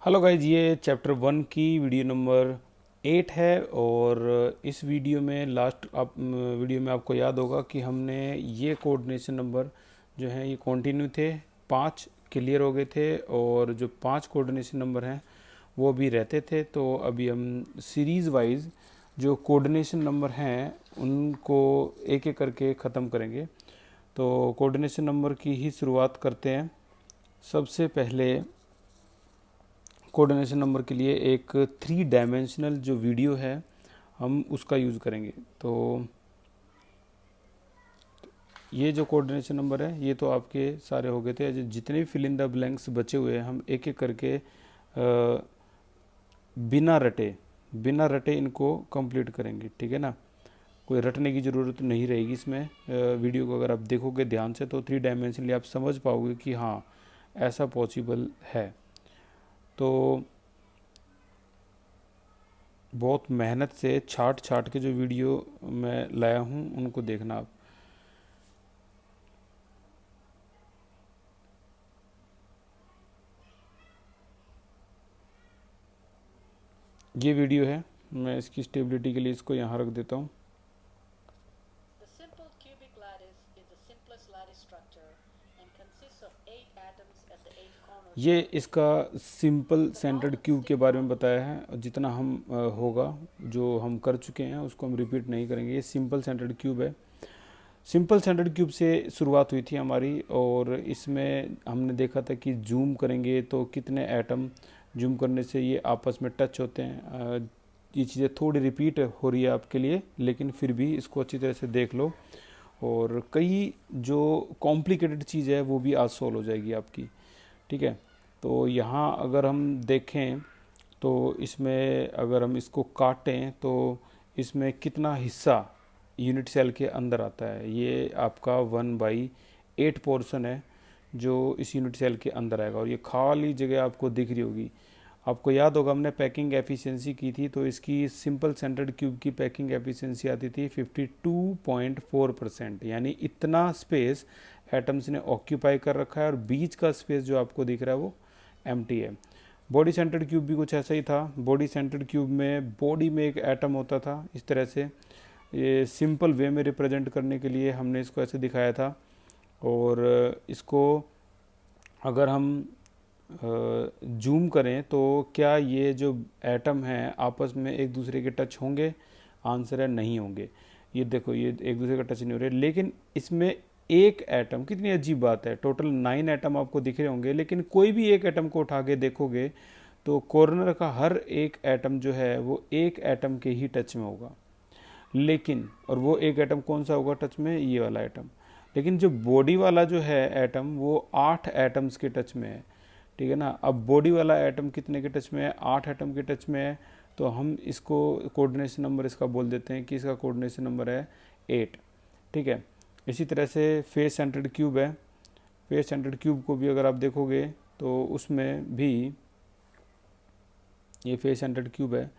Hello guys, ये chapter 1 की video number 8 है। और इस वीडियो में वीडियो में आपको याद होगा कि हमने ये कोऑर्डिनेशन नंबर जो हैं ये कंटिन्यू थे, 5 क्लियर हो गए थे और जो 5 कोऑर्डिनेशन नंबर हैं वो भी रहते थे। तो अभी हम सीरीज़ वाइज जो कोऑर्डिनेशन नंबर हैं उनको एक एक करके ख़त्म करेंगे। तो कोऑर्डिनेशन नंबर की ही शुरुआत करते हैं। सबसे पहले कोऑर्डिनेशन नंबर के लिए एक 3 डायमेंशनल जो वीडियो है हम उसका यूज़ करेंगे। तो ये जो कोऑर्डिनेशन नंबर है ये तो आपके सारे हो गए थे। जितने भी फिल इन द ब्लैंक्स बचे हुए हैं हम एक एक करके बिना रटे इनको कंप्लीट करेंगे, ठीक है ना। कोई रटने की ज़रूरत नहीं रहेगी इसमें। वीडियो को अगर आप देखोगे ध्यान से तो 3 डायमेंशनली आप समझ पाओगे कि हाँ ऐसा पॉसिबल है। तो बहुत मेहनत से छाट छाट के जो वीडियो मैं लाया हूँ उनको देखना आप। ये वीडियो है, मैं इसकी स्टेबिलिटी के लिए इसको यहाँ रख देता हूँ। The simple cubic lattice is the simplest lattice structure and consists of 8 atoms at the 8 corners. ये इसका सिंपल सेंटर्ड क्यूब के बारे में बताया है और जितना हम होगा जो हम कर चुके हैं उसको हम रिपीट नहीं करेंगे। ये सिंपल सेंटर्ड क्यूब है। सिंपल सेंटर्ड क्यूब से शुरुआत हुई थी हमारी और इसमें हमने देखा था कि जूम करेंगे तो कितने एटम जूम करने से ये आपस में टच होते हैं। ये चीज़ें थोड़ी रिपीट हो रही है आपके लिए, लेकिन फिर भी इसको अच्छी तरह से देख लो और कई जो कॉम्प्लिकेटेड चीज़ है वो भी आज सॉल्व हो जाएगी आपकी, ठीक है। तो यहाँ अगर हम देखें तो इसमें अगर हम इसको काटें तो इसमें कितना हिस्सा यूनिट सेल के अंदर आता है, ये आपका 1/8 पोर्शन है जो इस यूनिट सेल के अंदर आएगा। और ये खाली जगह आपको दिख रही होगी। आपको याद होगा हमने पैकिंग एफिशिएंसी की थी तो इसकी सिंपल सेंटर्ड क्यूब की पैकिंग एफिशिएंसी आती थी 52.4%। यानी इतना स्पेस एटम्स ने ऑक्यूपाई कर रखा है और बीच का स्पेस जो आपको दिख रहा है वो एम्प्टी है। बॉडी सेंटर्ड क्यूब भी कुछ ऐसा ही था। बॉडी सेंटर्ड क्यूब में बॉडी में एक एटम होता था इस तरह से। ये सिंपल वे में रिप्रेजेंट करने के लिए हमने इसको ऐसे दिखाया था। और इसको अगर हम जूम करें तो क्या ये जो एटम हैं आपस में एक दूसरे के टच होंगे? आंसर है नहीं होंगे। ये देखो ये एक दूसरे का टच नहीं हो रहे, लेकिन इसमें एक एटम, कितनी अजीब बात है, टोटल 9 एटम आपको दिख रहे होंगे लेकिन कोई भी एक एटम को उठा के देखोगे तो कॉर्नर का हर एक एटम जो है वो एक एटम के ही टच में होगा। लेकिन और वो एक एटम कौन सा होगा टच में? ये वाला एटम। लेकिन जो बॉडी वाला जो है एटम वो 8 एटम्स के टच में है, ठीक है ना। अब बॉडी वाला एटम कितने के टच में है? 8 एटम के टच में है। तो हम इसको कोऑर्डिनेशन नंबर इसका बोल देते हैं कि इसका कोऑर्डिनेशन नंबर है 8, ठीक है। इसी तरह से फेस सेंटर्ड क्यूब है। फेस सेंटर्ड क्यूब को भी अगर आप देखोगे तो उसमें भी ये फेस सेंटर्ड क्यूब है।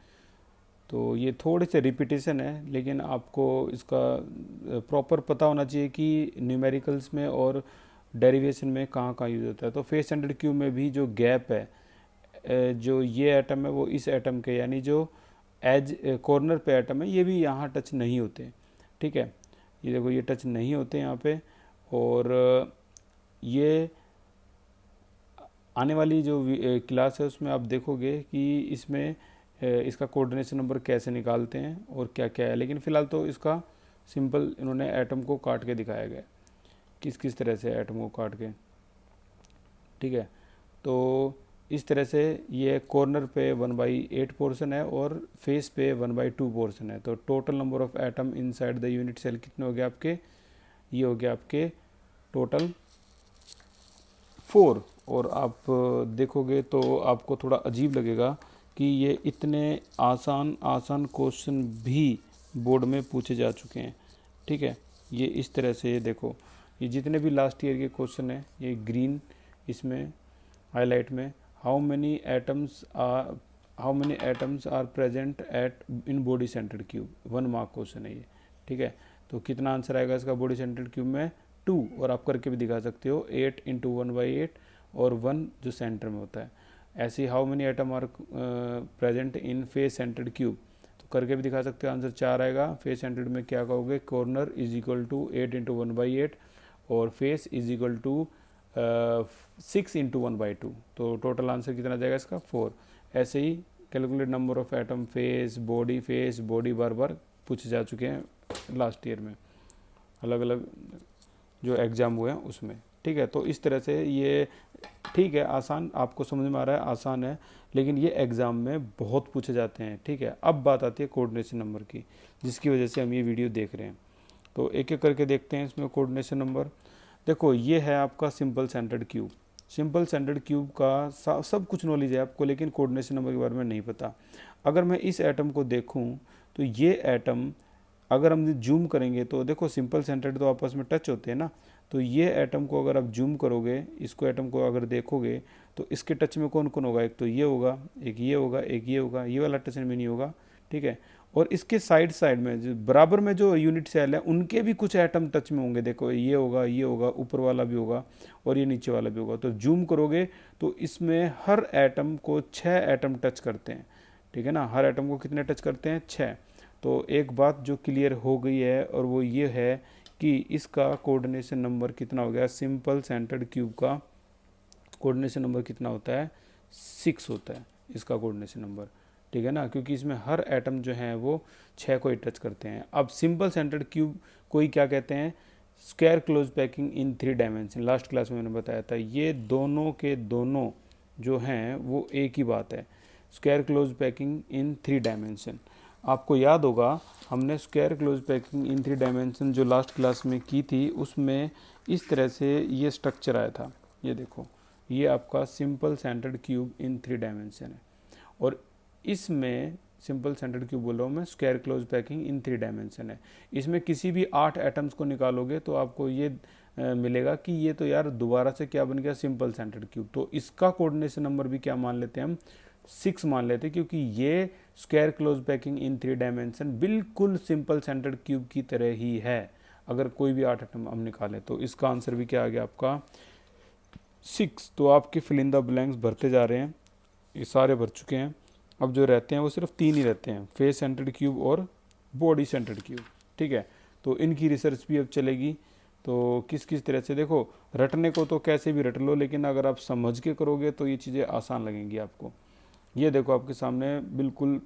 तो ये थोड़े से रिपीटेशन है लेकिन आपको इसका प्रॉपर पता होना चाहिए कि न्यूमेरिकल्स में और डेरिवेशन में कहाँ कहाँ यूज़ होता है। तो फेस सेंटर्ड क्यूब में भी जो गैप है, जो ये एटम है वो इस एटम के, यानी जो एज कॉर्नर पे एटम है ये भी यहाँ टच नहीं होते, ठीक है। ये देखो ये टच नहीं होते यहाँ पे। और ये आने वाली जो क्लास है उसमें आप देखोगे कि इसमें इसका कोऑर्डिनेशन नंबर कैसे निकालते हैं और क्या क्या है। लेकिन फ़िलहाल तो इसका सिंपल इन्होंने एटम को काट के दिखाया गया, किस किस तरह से एटम को काट के, ठीक है। तो इस तरह से ये कॉर्नर पे 1/8 पोर्शन है और फेस पे 1/2 पोर्शन है। तो total number of atom inside the unit cell कितने हो गए आपके? ये हो गया आपके टोटल 4। और आप देखोगे तो आपको थोड़ा अजीब लगेगा कि ये इतने आसान आसान क्वेश्चन भी बोर्ड में पूछे जा चुके हैं, ठीक है। ये इस तरह से ये देखो, ये जितने भी लास्ट ईयर के क्वेश्चन हैं ये ग्रीन इसमें हाईलाइट में, how many atoms are present at in body centred cube, 1 mark question है ये, ठीक है। तो कितना आंसर आएगा इसका बॉडी सेंटर्ड क्यूब में? 2। और आप करके भी दिखा सकते हो 8 × 1/8 और 1 जो सेंटर में होता है। ऐसे how many atom are present in face centred cube, तो करके भी दिखा सकते हो, आंसर 4 आएगा। फेस सेंटर्ड में क्या कहोगे, corner is equal to 8 into 1/8 और face is equal to 6 into 1/2, तो टोटल आंसर कितना जाएगा इसका 4। ऐसे ही calculate number of atom face body बार बार पूछे जा चुके हैं लास्ट ईयर में, अलग अलग जो एग्ज़ाम हुए हैं उसमें, ठीक है। तो इस तरह से ये ठीक है, आसान आपको समझ में आ रहा है, आसान है, लेकिन ये एग्ज़ाम में बहुत पूछे जाते हैं, ठीक है। अब बात आती है कोऑर्डिनेशन नंबर की, जिसकी वजह से हम ये वीडियो देख रहे हैं। तो एक एक करके देखते हैं इसमें कोऑर्डिनेशन नंबर। देखो ये है आपका simple centred cube. Simple centred cube का सब कुछ नॉलेज है आपको, लेकिन कोऑर्डिनेशन नंबर के बारे में नहीं पता। अगर मैं इस एटम को देखूं तो ये एटम अगर हम जूम करेंगे तो देखो सिंपल सेंटर्ड तो आपस में टच होते हैं ना, तो ये एटम को अगर आप जूम करोगे, इसको एटम को अगर देखोगे तो इसके टच में कौन कौन होगा, एक तो ये होगा, एक ये होगा, एक ये होगा, ये वाला टच में नहीं होगा, ठीक है। और इसके साइड साइड में जो बराबर में जो यूनिट सेल है उनके भी कुछ एटम टच में होंगे, देखो ये होगा, ऊपर वाला भी होगा और ये नीचे वाला भी होगा। तो जूम करोगे तो इसमें हर एटम को 6 एटम टच करते हैं, ठीक है ना। हर एटम को कितने टच करते हैं, 6। तो एक बात जो क्लियर हो गई है और वो ये है कि इसका कोऑर्डिनेशन नंबर कितना हो गया, सिंपल सेंटर्ड क्यूब का कोऑर्डिनेशन नंबर कितना होता है, 6 होता है इसका कोऑर्डिनेशन नंबर, ठीक है ना, क्योंकि इसमें हर एटम जो है वो 6 को ही टच करते हैं। अब सिंपल सेंटर्ड क्यूब कोई क्या कहते हैं, square close packing in 3 dimension, last class में मैंने बताया था। ये दोनों के दोनों जो हैं वो एक ही बात है, square close packing in 3 dimension. आपको याद होगा हमने square close packing in 3 dimension जो लास्ट क्लास में की थी, उसमें इस तरह से ये स्ट्रक्चर आया था। ये देखो, ये आपका simple centred cube in 3 dimension है, और इसमें सिंपल सेंटर्ड क्यूब बोल रहा हूँ मैं, square close packing in 3 dimension है। इसमें किसी भी 8 एटम्स को निकालोगे तो आपको ये मिलेगा कि ये तो यार दोबारा से क्या बन गया, सिंपल सेंटर्ड क्यूब। तो इसका कोऑर्डिनेशन नंबर भी क्या मान लेते हैं हम, 6 मान लेते हैं, क्योंकि ये square close packing in 3 dimension बिल्कुल सिंपल सेंटर्ड क्यूब की तरह ही है। अगर कोई भी 8 एटम हम निकालें तो इसका आंसर भी क्या आ गया आपका 6। तो आपके फिल इन द ब्लैंक्स भरते जा रहे हैं, ये सारे भर चुके हैं। अब जो रहते हैं वो सिर्फ 3 ही रहते हैं, फेस सेंटर्ड क्यूब और बॉडी सेंटर्ड क्यूब, ठीक है। तो इनकी रिसर्च भी अब चलेगी। तो किस किस तरह से, देखो रटने को तो कैसे भी रट लो, लेकिन अगर आप समझ के करोगे तो ये चीज़ें आसान लगेंगी आपको। ये देखो आपके सामने बिल्कुल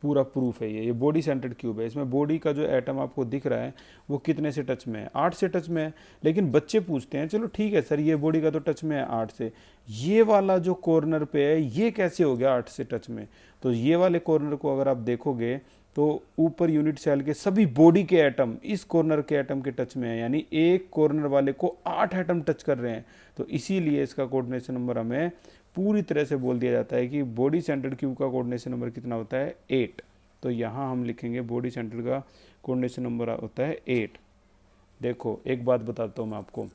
पूरा प्रूफ है, ये बॉडी सेंटर्ड क्यूब है। इसमें बॉडी का जो एटम आपको दिख रहा है वो कितने से टच में है, 8 से टच में है। लेकिन बच्चे पूछते हैं चलो ठीक है सर, ये बॉडी का तो टच में है 8 से, ये वाला जो कॉर्नर पे है ये कैसे हो गया 8 से टच में। तो ये वाले कॉर्नर को अगर आप देखोगे तो ऊपर यूनिट सेल के सभी बॉडी के एटम इस कॉर्नर के एटम के टच में है, यानी एक कॉर्नर वाले को 8 एटम टच कर रहे हैं। तो इसीलिए इसका कोऑर्डिनेशन नंबर हमें पूरी तरह से बोल दिया जाता है कि बॉडी सेंटर्ड क्यूब का कोऑर्डिनेशन नंबर कितना होता है, 8। तो यहाँ हम लिखेंगे बॉडी सेंटर्ड का कोऑर्डिनेशन नंबर होता है 8। देखो एक बात बताता हूँ मैं आपको,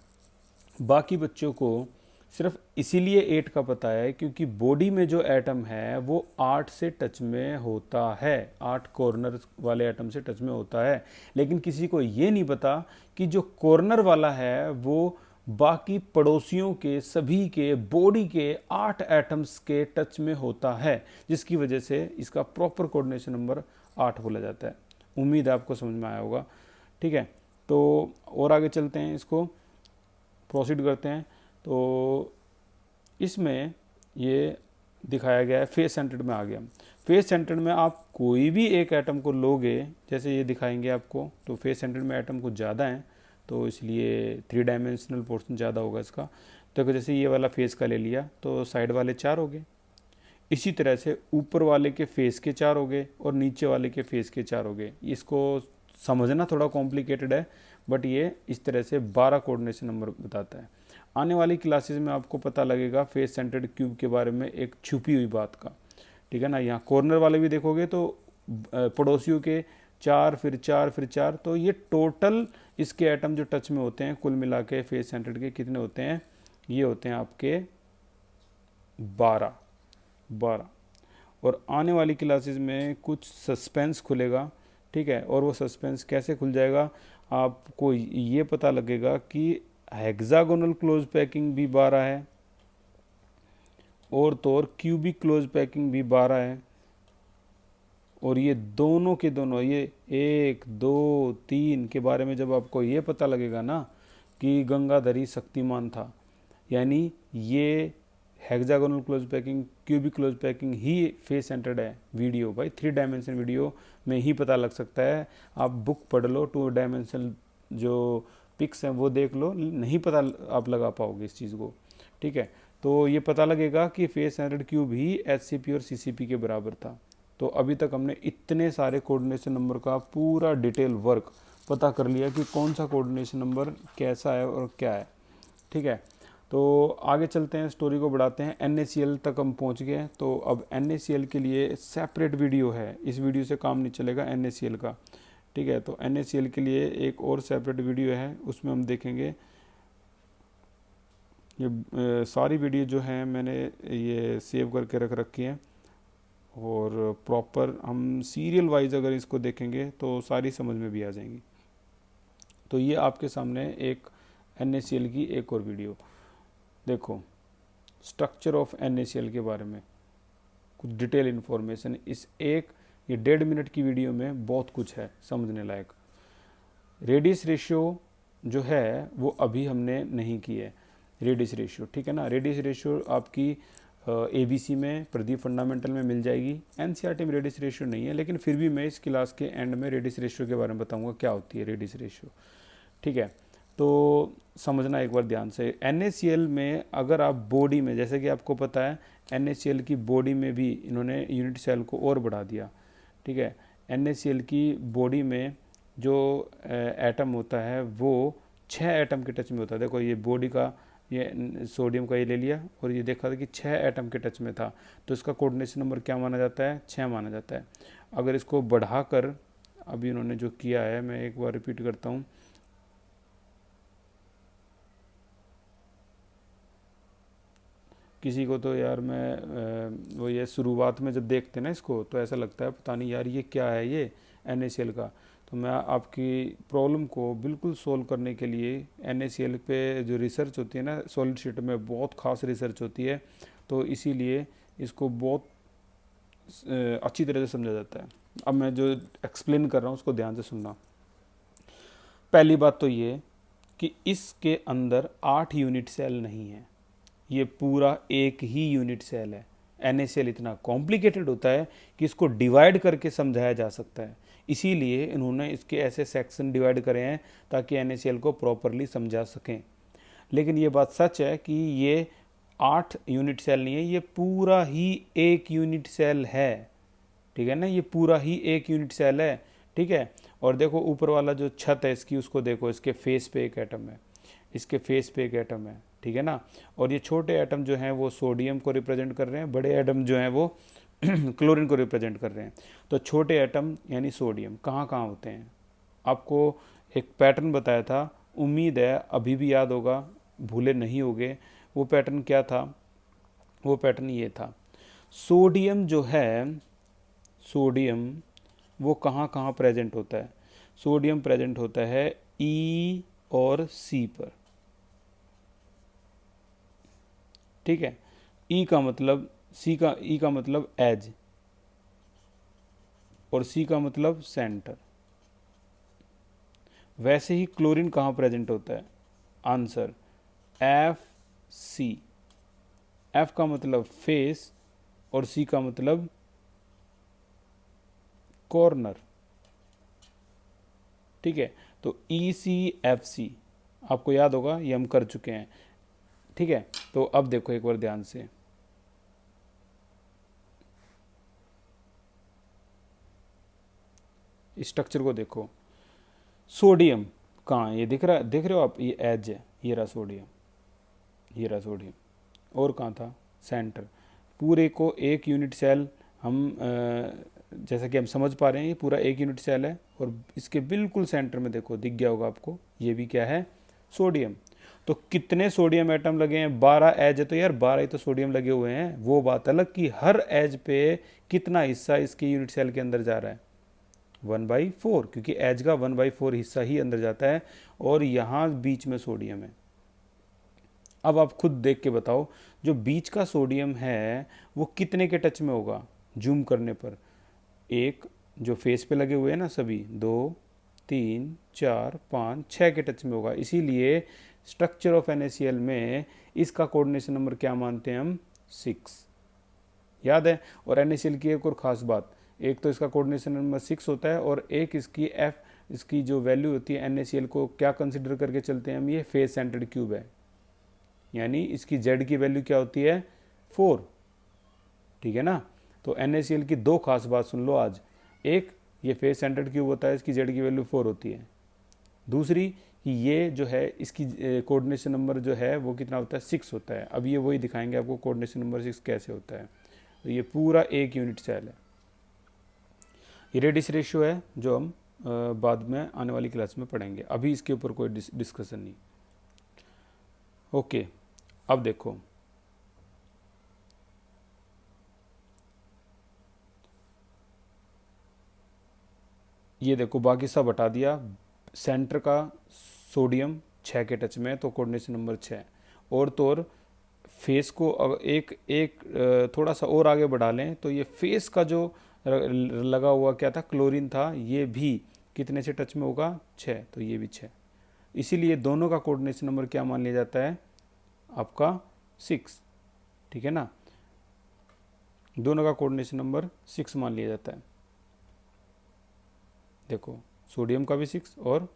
बाकी बच्चों को सिर्फ इसीलिए 8 का पता है क्योंकि बॉडी में जो एटम है वो 8 से टच में होता है, 8 कॉर्नर वाले एटम से टच में होता है। लेकिन किसी को ये नहीं पता कि जो कॉर्नर वाला है वो बाकी पड़ोसियों के सभी के बॉडी के 8 एटम्स के टच में होता है, जिसकी वजह से इसका प्रॉपर कोऑर्डिनेशन नंबर 8 बोला जाता है। उम्मीद है आपको समझ में आया होगा, ठीक है। तो और आगे चलते हैं, इसको प्रोसीड करते हैं। तो इसमें ये दिखाया गया है, फेस सेंटर्ड में आ गया। फेस सेंटर्ड में आप कोई भी एक एटम को लोगे, जैसे ये दिखाएंगे आपको, तो फेस सेंटर्ड में एटम कुछ ज़्यादा हैं तो इसलिए 3 डायमेंशनल पोर्शन ज़्यादा होगा इसका। तो जैसे ये वाला फेस का ले लिया तो साइड वाले 4 हो गए, इसी तरह से ऊपर वाले के फेस के 4 हो गए और नीचे वाले के फेस के 4 हो गए। इसको समझना थोड़ा कॉम्प्लिकेटेड है, बट ये इस तरह से 12 कोऑर्डिनेशन नंबर बताता है। आने वाली क्लासेस में आपको पता लगेगा फेस सेंटर्ड क्यूब के बारे में एक छुपी हुई बात का, ठीक है ना। यहाँ कॉर्नर वाले भी देखोगे तो पड़ोसियों के 4 फिर 4 फिर 4, तो ये टोटल इसके एटम जो टच में होते हैं कुल मिला के फेस सेंटर्ड के कितने होते हैं, ये होते हैं आपके 12। और आने वाली क्लासेस में कुछ सस्पेंस खुलेगा, ठीक है। और वो सस्पेंस कैसे खुल जाएगा, आपको ये पता लगेगा कि हेक्सागोनल क्लोज पैकिंग भी 12 है और तो और क्यूबिक क्लोज पैकिंग भी 12 है। और ये दोनों के दोनों, ये 1 2 3 के बारे में जब आपको ये पता लगेगा ना कि गंगाधरी शक्तिमान था, यानी ये hexagonal close packing, cubic close packing ही फेस सेंटर्ड है वीडियो। भाई 3 डायमेंशन वीडियो में ही पता लग सकता है। आप बुक पढ़ लो, 2 डायमेंशन जो पिक्स हैं वो देख लो, नहीं पता आप लगा पाओगे इस चीज़ को। ठीक है, तो ये पता लगेगा कि फेस सेंटर्ड क्यूब ही एचसीपी और सीसीपी के बराबर था। तो अभी तक हमने इतने सारे कोऑर्डिनेशन नंबर का पूरा डिटेल वर्क पता कर लिया कि कौन सा कोऑर्डिनेशन नंबर कैसा है और क्या है। ठीक है, तो आगे चलते हैं, स्टोरी को बढ़ाते हैं। NaCl तक हम पहुंच गए हैं। तो अब NaCl के लिए सेपरेट वीडियो है, इस वीडियो से काम नहीं चलेगा NaCl का। ठीक है, तो NaCl के लिए एक और सेपरेट वीडियो है, उसमें हम देखेंगे। ये सारी वीडियो जो हैं मैंने ये सेव करके रख रखी हैं, और प्रॉपर हम सीरियल वाइज अगर इसको देखेंगे तो सारी समझ में भी आ जाएंगी। तो ये आपके सामने एक NaCl की एक और वीडियो देखो, स्ट्रक्चर ऑफ NaCl के बारे में कुछ डिटेल इन्फॉर्मेशन। इस एक ये 1.5 मिनट की वीडियो में बहुत कुछ है समझने लायक। रेडियस रेशियो जो है वो अभी हमने नहीं की है, रेडियस रेशियो। ठीक है ना, रेडियस रेशियो आपकी ABC में, प्रदीप फंडामेंटल में मिल जाएगी। NCERT में रेडियस रेशियो नहीं है, लेकिन फिर भी मैं इस क्लास के एंड में रेडियस रेशियो के बारे में बताऊंगा क्या होती है रेडियस रेशियो। ठीक है, तो समझना एक बार ध्यान से। NaCl में अगर आप बॉडी में, जैसे कि आपको पता है NaCl की बॉडी में भी इन्होंने यूनिट सेल को और बढ़ा दिया। ठीक है, NaCl की बॉडी में जो एटम होता है वो 6 एटम के टच में होता है। देखो ये बॉडी का, ये सोडियम का ये ले लिया और ये देखा था कि 6 एटम के टच में था, तो इसका कोऑर्डिनेशन नंबर क्या माना जाता है? 6 माना जाता है। अगर इसको बढ़ाकर अभी इन्होंने जो किया है, मैं एक बार रिपीट करता हूँ। किसी को तो यार मैं वो ये शुरुआत में जब देखते ना इसको तो ऐसा लगता है पता नहीं यार ये क्या है ये NaCl का। तो मैं आपकी प्रॉब्लम को बिल्कुल सोल्व करने के लिए, NaCl पे जो रिसर्च होती है ना सॉलिड स्टेट में, बहुत खास रिसर्च होती है, तो इसीलिए इसको बहुत अच्छी तरह से समझा जाता है। अब मैं जो एक्सप्लेन कर रहा हूँ उसको ध्यान से सुनना। पहली बात तो ये कि इसके अंदर 8 यूनिट सेल नहीं है, ये पूरा एक ही यूनिट सेल है। NaCl इतना कॉम्प्लिकेटेड होता है कि इसको डिवाइड करके समझाया जा सकता है, इसीलिए इन्होंने इसके ऐसे सेक्शन डिवाइड करे हैं ताकि NaCl को प्रॉपरली समझा सकें। लेकिन ये बात सच है कि ये 8 यूनिट सेल नहीं है, ये पूरा ही एक यूनिट सेल है। ठीक है ना, ये पूरा ही एक यूनिट सेल है। ठीक है, और देखो ऊपर वाला जो छत है इसकी, उसको देखो, इसके फेस पे एक एटम है, इसके फेस पे एक एटम है। ठीक है ना, और ये छोटे एटम जो हैं वो सोडियम को रिप्रेजेंट कर रहे हैं, बड़े एटम जो हैं वो क्लोरीन को रिप्रेजेंट कर रहे हैं। तो छोटे एटम यानी सोडियम कहाँ कहाँ होते हैं, आपको एक पैटर्न बताया था, उम्मीद है अभी भी याद होगा, भूले नहीं होगे। वो पैटर्न क्या था? वो पैटर्न ये था, सोडियम जो है, सोडियम वो कहाँ कहाँ प्रेजेंट होता है? सोडियम प्रेजेंट होता है E और C पर। ठीक है, E का मतलब, E का मतलब एज, और C का मतलब सेंटर। वैसे ही क्लोरीन कहाँ प्रेजेंट होता है? Answer FC। F का मतलब फेस और C का मतलब कॉर्नर। ठीक है, तो ECFC आपको याद होगा, ये हम कर चुके हैं। ठीक है, तो अब देखो एक बार ध्यान से, स्ट्रक्चर को देखो। सोडियम कहाँ है? ये देख रहे हो आप, ये एज है, ये रहा सोडियम, ये रहा सोडियम। और कहाँ था? सेंटर। पूरे को एक यूनिट सेल हम जैसा कि हम समझ पा रहे हैं, ये पूरा एक यूनिट सेल है, और इसके बिल्कुल सेंटर में देखो, दिख गया होगा आपको, ये भी क्या है? सोडियम। तो कितने सोडियम एटम लगे हैं? 12 एज है, तो यार 12 ही तो सोडियम लगे हुए हैं। वो बात अलग कि हर एज पे कितना हिस्सा इसके यूनिट सेल के अंदर जा रहा है? 1/4, क्योंकि एज का 1/4 हिस्सा ही अंदर जाता है, और यहाँ बीच में सोडियम है। अब आप खुद देख के बताओ जो बीच का सोडियम है वो कितने के टच में होगा जूम करने पर। एक जो फेस पे लगे हुए हैं ना सभी, 2 3 4 5 6 के टच में होगा। इसीलिए स्ट्रक्चर ऑफ NaCl में इसका कोऑर्डिनेशन नंबर क्या मानते हैं हम, 6। याद है। और NaCl की एक और ख़ास बात, एक तो इसका कोऑर्डिनेशन नंबर 6 होता है और एक इसकी इसकी जो वैल्यू होती है NaCl को क्या कंसिडर करके चलते हैं हम, ये फेस सेंटर्ड क्यूब है, यानी इसकी Z की वैल्यू क्या होती है, 4। ठीक है ना। तो NaCl की दो खास बात सुन लो आज। एक, ये फेस सेंटर्ड क्यूब होता है, इसकी Z की वैल्यू 4 होती है। दूसरी कि ये जो है इसकी कोऑर्डिनेशन नंबर जो है वो कितना होता है, 6 होता है। अब ये वही दिखाएंगे आपको कोऑर्डिनेशन नंबर 6 कैसे होता है। तो ये पूरा एक यूनिट सेल है। ये रेडिस रेशियो है जो हम बाद में आने वाली क्लास में पढ़ेंगे, अभी इसके ऊपर कोई डिस्कशन नहीं। ओके, अब देखो ये देखो बाकी सब हटा दिया। सेंटर का सोडियम 6 के टच में है तो कोऑर्डिनेशन नंबर 6। और तो और फेस को एक एक थोड़ा सा और आगे बढ़ा लें तो ये फेस का जो लगा हुआ क्या था, क्लोरीन था, ये भी कितने से टच में होगा, 6। तो ये भी 6। इसीलिए दोनों का कोऑर्डिनेशन नंबर क्या मान लिया जाता है आपका, 6। ठीक है ना, दोनों का कोऑर्डिनेशन नंबर 6 मान लिया जाता है। देखो सोडियम का भी 6 और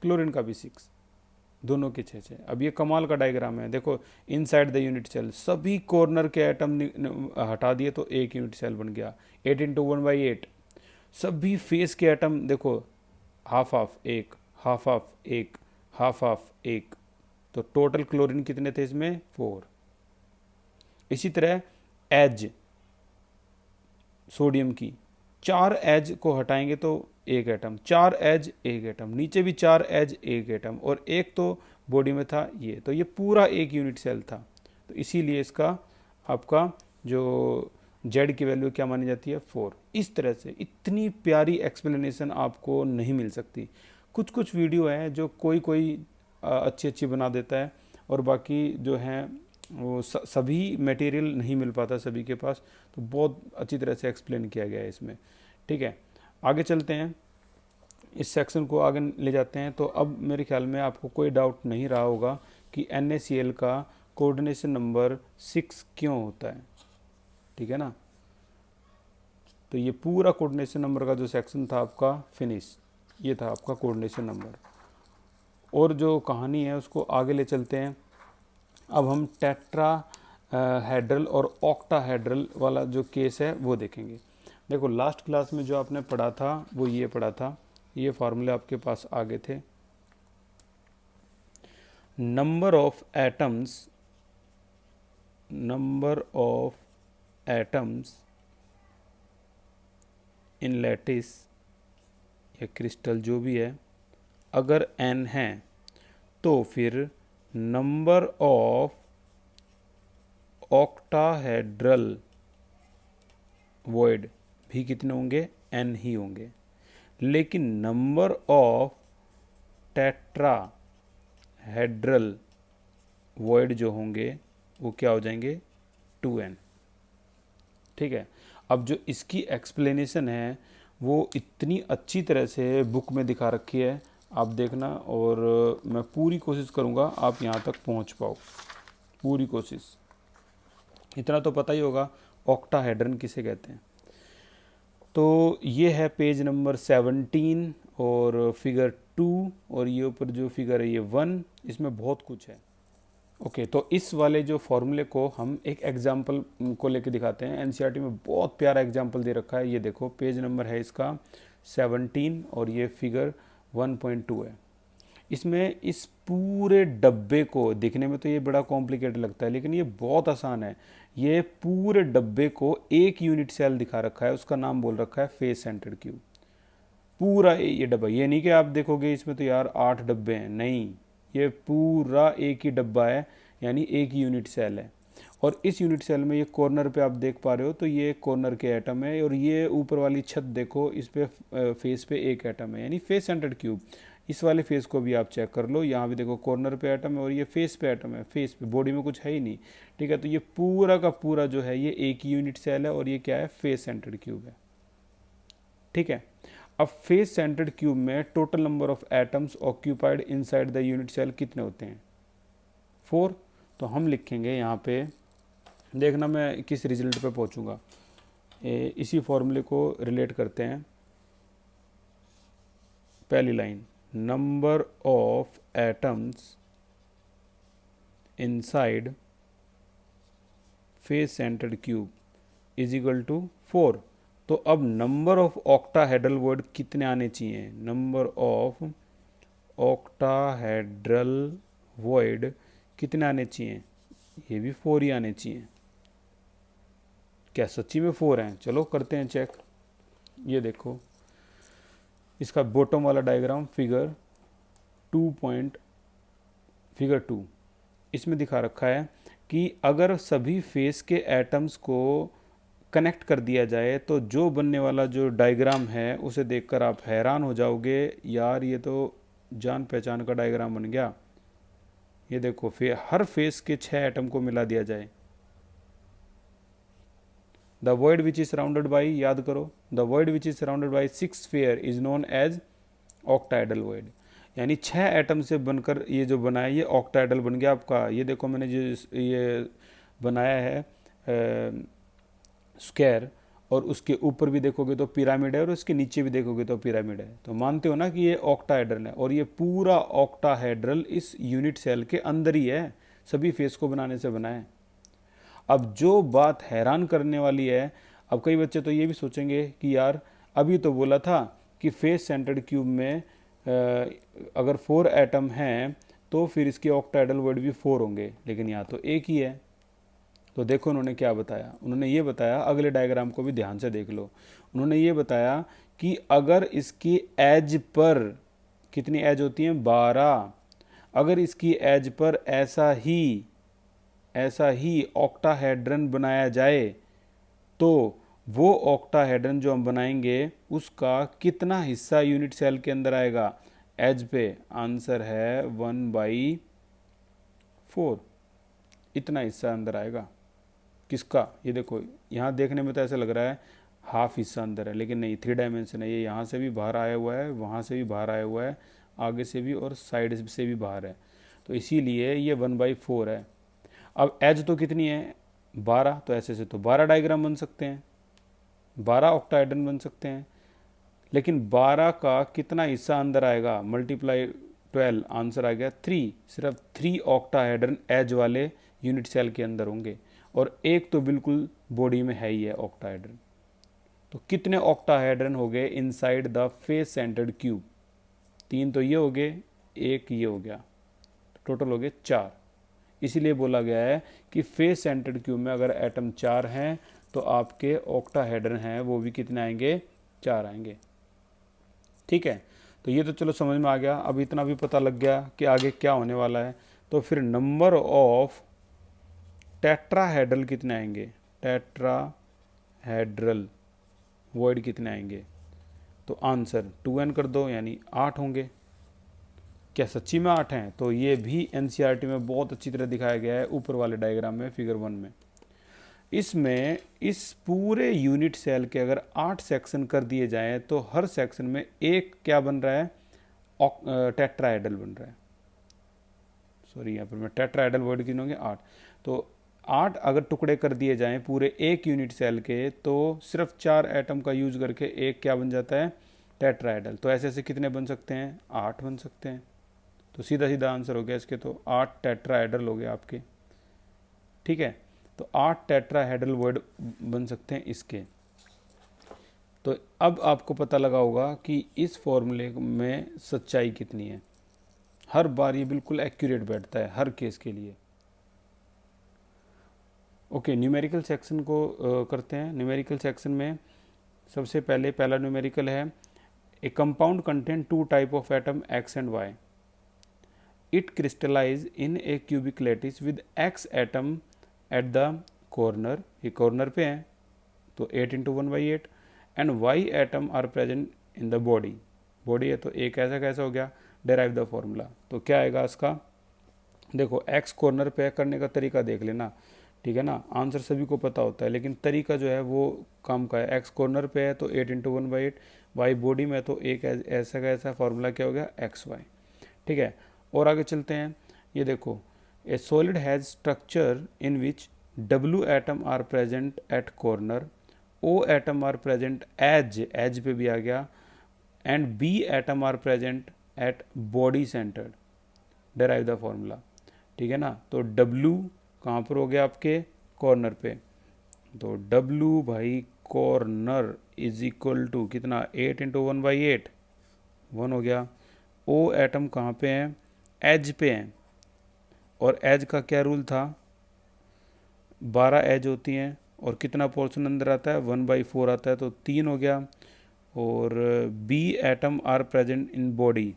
क्लोरीन का भी 6, दोनों के 6-6। अब ये कमाल का डायग्राम है। देखो इनसाइड द यूनिट सेल सभी कॉर्नर के एटम हटा दिए तो एक यूनिट सेल बन गया। 8 × 1/8। सभी फेस के एटम देखो, हाफ हाफ एक, हाफ हाफ एक, हाफ हाफ एक, तो टोटल क्लोरीन कितने थे इसमें, 4। इसी तरह एज सोडियम की 4 एज को हटाएंगे तो एक एटम, 4 एज एक एटम, नीचे भी 4 एज एक एटम, और एक तो बॉडी में था ये, तो ये पूरा एक यूनिट सेल था। तो इसीलिए इसका आपका जो जेड की वैल्यू क्या मानी जाती है, 4। इस तरह से इतनी प्यारी एक्सप्लेनेशन आपको नहीं मिल सकती। कुछ कुछ वीडियो है जो कोई कोई अच्छी अच्छी बना देता है और बाकी जो हैं वो सभी मटेरियल नहीं मिल पाता सभी के पास, तो बहुत अच्छी तरह से एक्सप्लेन किया गया है इसमें। ठीक है, आगे चलते हैं, इस सेक्शन को आगे ले जाते हैं। तो अब मेरे ख्याल में आपको कोई डाउट नहीं रहा होगा कि NaCl का कोऑर्डिनेशन नंबर 6 क्यों होता है। ठीक है ना, तो ये पूरा कोऑर्डिनेशन नंबर का जो सेक्शन था आपका फिनिश, ये था आपका कोऑर्डिनेशन नंबर। और जो कहानी है उसको आगे ले चलते हैं। अब हम टेट्रा हेड्रल और ऑक्टाहेड्रल वाला जो केस है वो देखेंगे। देखो लास्ट क्लास में जो आपने पढ़ा था वो ये पढ़ा था, ये फार्मूले आपके पास आगे थे। Number of atoms in lattice या क्रिस्टल जो भी है, अगर n है तो फिर नंबर ऑफ ऑक्टाहेड्रल वॉइड भी कितने होंगे, n ही होंगे। लेकिन नंबर ऑफ टेट्राहेड्रल वॉइड जो होंगे वो क्या हो जाएंगे, 2n। ठीक है, अब जो इसकी एक्सप्लेनेशन है वो इतनी अच्छी तरह से बुक में दिखा रखी है, आप देखना, और मैं पूरी कोशिश करूँगा आप यहाँ तक पहुँच पाओ, पूरी कोशिश। इतना तो पता ही होगा ऑक्टाहेड्रन किसे कहते हैं। तो ये है पेज नंबर 17 और फिगर 2, और ये ऊपर जो फिगर है ये 1, इसमें बहुत कुछ है। ओके, तो इस वाले जो फॉर्मूले को हम एक एग्जाम्पल को लेके दिखाते हैं। NCERT में बहुत प्यारा एग्जाम्पल दे रखा है, ये देखो पेज नंबर है इसका 17 और ये फिगर 1.2 है। इसमें इस पूरे डब्बे को, दिखने में तो ये बड़ा कॉम्प्लिकेटेड लगता है लेकिन ये बहुत आसान है। ये पूरे डब्बे को एक यूनिट सेल दिखा रखा है, उसका नाम बोल रखा है फेस सेंटर्ड क्यूब। पूरा ये डब्बा, ये नहीं कि आप देखोगे इसमें तो यार 8 डब्बे हैं, नहीं, ये पूरा एक ही डब्बा है, यानी एक ही यूनिट सेल है। और इस यूनिट सेल में ये कॉर्नर पे आप देख पा रहे हो तो ये कॉर्नर के एटम है, और ये ऊपर वाली छत देखो, इस पे फेस पे एक एटम है, यानी फेस सेंटर्ड क्यूब। इस वाले फेस को भी आप चेक कर लो, यहाँ भी देखो कॉर्नर पे एटम है और ये फेस पे एटम है, फेस पे, बॉडी में कुछ है ही नहीं। ठीक है, तो ये पूरा का पूरा जो है ये एक यूनिट सेल है और ये क्या है, फेस सेंटर्ड क्यूब है। ठीक है, अब फेस सेंटर्ड क्यूब में total number of atoms occupied inside the unit cell कितने होते हैं, 4। तो हम लिखेंगे यहाँ पे, देखना मैं किस रिजल्ट पे पहुँचूँगा, इसी फॉर्मूले को रिलेट करते हैं। पहली line, number of atoms inside face centred cube is equal to 4। तो अब नंबर ऑफ ऑक्टाहेड्रल वर्ड कितने आने चाहिए, नंबर ऑफ ऑक्टाहेड्रल वर्ड कितने आने चाहिए, ये भी 4 ही आने चाहिए। क्या सच्ची में 4 हैं, चलो करते हैं चेक। ये देखो इसका बॉटम वाला डायग्राम फिगर 2, इसमें दिखा रखा है कि अगर सभी फेस के एटम्स को कनेक्ट कर दिया जाए तो जो बनने वाला जो डायग्राम है उसे देखकर आप हैरान हो जाओगे, यार ये तो जान पहचान का डायग्राम बन गया। ये देखो हर फेस के 6 एटम को मिला दिया जाए। The void which is surrounded by, याद करो, the void which is surrounded by 6 sphere is known as octahedral void। यानी 6 एटम से बनकर ये जो बना है ये ऑक्टाहेड्रल बन गया आपका। ये देखो मैंने जो ये बनाया है स्क्वायर, और उसके ऊपर भी देखोगे तो पिरामिड है और उसके नीचे भी देखोगे तो पिरामिड है। तो मानते हो ना कि ये ऑक्टाहेड्रल है, और ये पूरा ऑक्टाहेड्रल इस यूनिट सेल के अंदर ही है, सभी फेस को बनाने से बना है। अब जो बात हैरान करने वाली है, अब कई बच्चे तो ये भी सोचेंगे कि यार अभी तो बोला था कि फेस सेंटर्ड क्यूब में अगर 4 एटम हैं तो फिर इसके ऑक्टाहेड्रल वर्ड भी 4 होंगे, लेकिन यहाँ तो एक ही है। तो देखो उन्होंने क्या बताया, उन्होंने ये बताया, अगले डायग्राम को भी ध्यान से देख लो। उन्होंने ये बताया कि अगर इसकी एज पर, कितनी एज होती हैं, 12, अगर इसकी एज पर ऐसा ही ऑक्टाहेड्रन बनाया जाए तो वो ऑक्टाहेड्रन जो हम बनाएंगे उसका कितना हिस्सा यूनिट सेल के अंदर आएगा एज पे, आंसर है 1/4, इतना हिस्सा अंदर आएगा। किसका, ये देखो यहाँ देखने में तो ऐसा लग रहा है हाफ हिस्सा अंदर है, लेकिन नहीं, 3 डायमेंशन है। ये यहाँ से भी बाहर आया हुआ है, वहाँ से भी बाहर आया हुआ है, आगे से भी और साइड से भी बाहर है, तो इसीलिए ये 1/4 है। अब एज तो कितनी है, 12, तो ऐसे से तो 12 डायग्राम बन सकते हैं, 12 ऑक्टाहेड्रन बन सकते हैं, लेकिन 12 का कितना हिस्सा अंदर आएगा, मल्टीप्लाई 12, आंसर आ गया 3। सिर्फ 3 ऑक्टाहेड्रन एज वाले यूनिट सेल के अंदर होंगे, और एक तो बिल्कुल बॉडी में है ही है ऑक्टाहेड्रन। तो कितने ऑक्टाहेड्रन हो गए inside the face centred cube, 3 तो ये हो गए, एक ये हो गया, टोटल हो गए 4। इसीलिए बोला गया है कि फेस सेंटर्ड क्यूब में अगर एटम 4 हैं तो आपके ऑक्टाहेड्रन हैं वो भी कितने आएंगे, 4 आएंगे। ठीक है, तो ये तो चलो समझ में आ गया। अब इतना भी पता लग गया कि आगे क्या होने वाला है, तो फिर नंबर ऑफ टेट्राहेड्रल कितने आएंगे, टेट्राहेड्रल वॉइड कितने आएंगे, तो आंसर 2n कर दो, यानी 8 होंगे। क्या सच्ची में 8 हैं, तो ये भी एनसीईआरटी में बहुत अच्छी तरह दिखाया गया है ऊपर वाले डायग्राम में, फिगर 1 में। इसमें इस पूरे यूनिट सेल के अगर 8 सेक्शन कर दिए जाएं तो हर सेक्शन में एक क्या बन रहा है, टेट्राहेड्रल बन रहा है। सॉरी, यहाँ पर मैं टेट्राहेड्रल वर्ड गिनोगे 8, तो 8 अगर टुकड़े कर दिए जाएं पूरे एक यूनिट सेल के तो सिर्फ 4 एटम का यूज करके एक क्या बन जाता है, टेट्राहेड्रल। तो ऐसे ऐसे कितने बन सकते हैं, 8 बन सकते हैं। तो सीधा सीधा आंसर हो गया इसके, तो 8 टेट्राहेड्रल हो गए आपके। ठीक है, तो 8 टेट्राहेड्रल वर्ड बन सकते हैं इसके। तो अब आपको पता लगा होगा कि इस फॉर्मूले में सच्चाई कितनी है। हर बार ये बिल्कुल एक्यूरेट बैठता है हर केस के लिए। ओके, न्यूमेरिकल सेक्शन को करते हैं। न्यूमेरिकल सेक्शन में सबसे पहला न्यूमेरिकल है, a compound contain 2 type of atom x and y। It crystallise in a cubic lattice with x atom at the corner, ये कॉर्नर पे है तो 8 × 1/8, and y atom are present in the body. Body है तो एक ऐसा कैसा हो गया, डेराइव द फॉर्मूला। तो क्या आएगा इसका, देखो एक्स कॉर्नर पे करने का तरीका देख लेना, ठीक है ना। आंसर सभी को पता होता है लेकिन तरीका जो है वो काम का है। एक्स कॉर्नर पे है तो 8 × 1/8, वाई बॉडी में तो एक ऐसा का ऐसा फार्मूला क्या हो गया, एक्स वाई, ठीक है। और आगे चलते हैं, ये देखो, a solid has structure in which W atom are present at corner, O atom are present edge पे भी आ गया, and B atom are present at body centre, derive the formula, ठीक है ना। तो W कहाँ पर हो गया, आपके कॉर्नर पे, तो W भाई कॉर्नर इज इक्वल टू कितना, 8 × 1/8, 1 हो गया। O एटम कहाँ पे है, एज पे है, और एज का क्या रूल था, 12 एज होती हैं, और कितना पोर्शन अंदर आता है, 1/4 आता है, तो 3 हो गया। और B atom are present in body,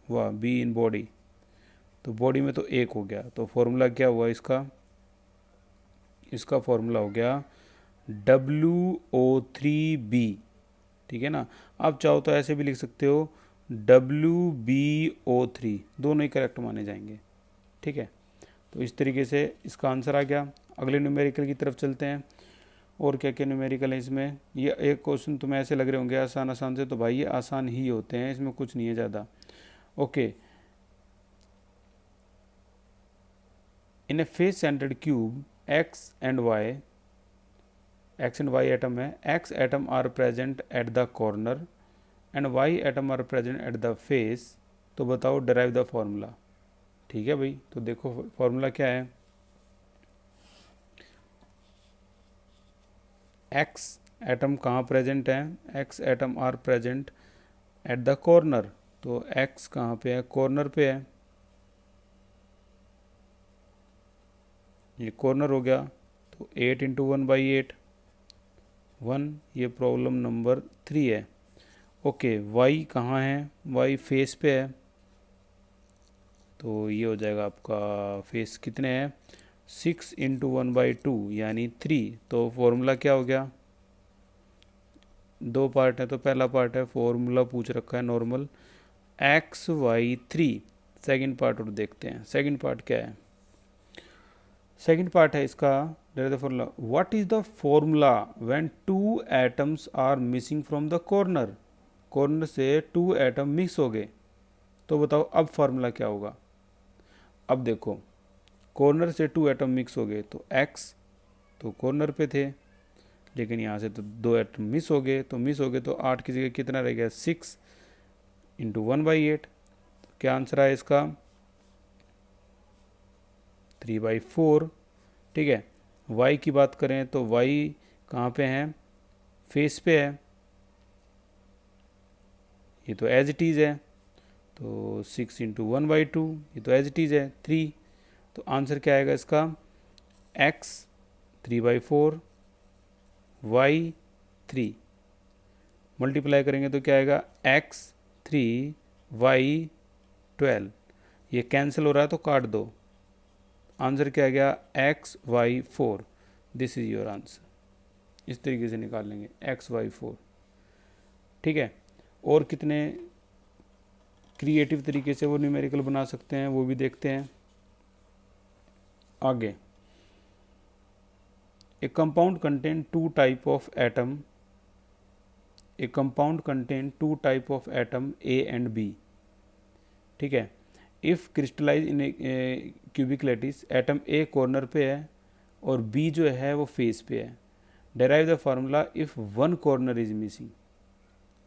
वाह, B इन बॉडी, तो बॉडी में तो 1 हो गया। तो फॉर्मूला क्या हुआ इसका, इसका फॉर्मूला हो गया WO3B, ठीक है ना। आप चाहो तो ऐसे भी लिख सकते हो WBO3, दोनों ही करेक्ट माने जाएंगे, ठीक है। तो इस तरीके से इसका आंसर आ गया। अगले न्यूमेरिकल की तरफ चलते हैं। और क्या क्या न्यूमेरिकल है इसमें, ये एक क्वेश्चन तुम्हें ऐसे लग रहे होंगे आसान आसान से, तो भाई ये आसान ही होते हैं, इसमें कुछ नहीं है ज़्यादा। Okay, in a face centred cube X and Y atom है, X atom are present at the corner and Y atom are present at the face, तो बताओ डिराइव द फॉर्मूला, ठीक है भाई। तो देखो फॉर्मूला क्या है, एक्स एटम कहाँ प्रेजेंट है, X atom are present at the corner, तो एक्स कहाँ पे है, कॉर्नर पे है, ये कॉर्नर हो गया, तो 8 × 1/8, 1, ये प्रॉब्लम नंबर 3 है। ओके, वाई कहाँ है, वाई फेस पे है, तो ये हो जाएगा आपका फेस कितने हैं, 6 × 1/2 यानी 3। तो फॉर्मूला क्या हो गया, 2 पार्ट है, तो पहला पार्ट है फॉर्मूला पूछ रखा है नॉर्मल XY3, सेकंड पार्ट और देखते हैं सेकंड पार्ट क्या है। सेकंड पार्ट है इसका, formula, what is the formula when 2 atoms are missing from the corner, corner से 2 एटम मिक्स हो गए, तो बताओ अब फार्मूला क्या होगा। अब देखो, कॉर्नर से 2 एटम मिक्स हो गए, तो x तो कॉर्नर पे थे, लेकिन यहाँ से तो 2 एटम मिस हो गए, तो 8 की जगह कितना रह गया, 6 × 1/8, क्या आंसर है इसका, 3/4, ठीक है। y की बात करें तो y कहाँ पे है, फेस पे है, ये तो एज इट इज़ है, तो 6 × 1/2, ये तो एज इट इज़ है 3, तो आंसर क्या आएगा इसका, x 3/4, y 3, मल्टीप्लाई करेंगे तो क्या आएगा, x 3 y 12, ये कैंसिल हो रहा है तो काट दो, आंसर क्या आ गया, XY4, this is your answer. इस तरीके से निकाल लेंगे XY4, ठीक है। और कितने क्रिएटिव तरीके से वो न्यूमेरिकल बना सकते हैं वो भी देखते हैं आगे। A compound contain 2 type of atom, a compound contain 2 type of atom A and B, ठीक है। If crystallise in cubic lattice, atom A corner पे है और B जो है वो फेस पे है, derive the formula if 1 corner is missing,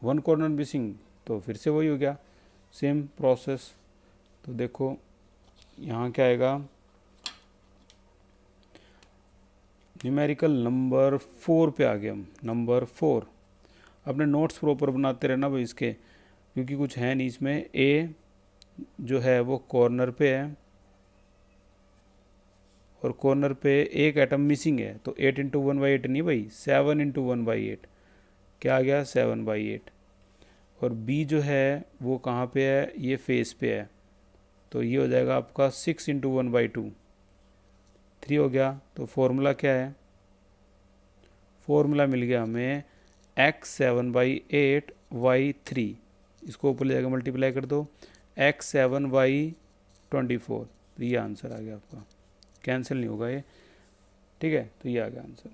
1 corner missing, तो फिर से वही हो गया, सेम प्रोसेस। तो देखो यहाँ क्या आएगा, न्यूमेरिकल नंबर 4 पे आ गए हम, नंबर 4। अपने नोट्स प्रॉपर बनाते रहना भाई इसके, क्योंकि कुछ है नहीं इसमें। A जो है वो कॉर्नर पे है और कॉर्नर पे एक एटम मिसिंग है, तो 8 × 1/8 नहीं भाई, 7 × 1/8, क्या आ गया, 7/8। और B जो है वो कहाँ पे है, ये फेस पे है, तो ये हो जाएगा आपका 6 × 1/2, 3 हो गया। तो फॉर्मूला क्या है, फॉर्मूला मिल गया हमें x 7/8 y 3, इसको ऊपर ले जाकर मल्टीप्लाई कर दो, x7y24, तो ये आंसर आ गया आपका, कैंसिल नहीं होगा ये, ठीक है, तो ये आ गया आंसर।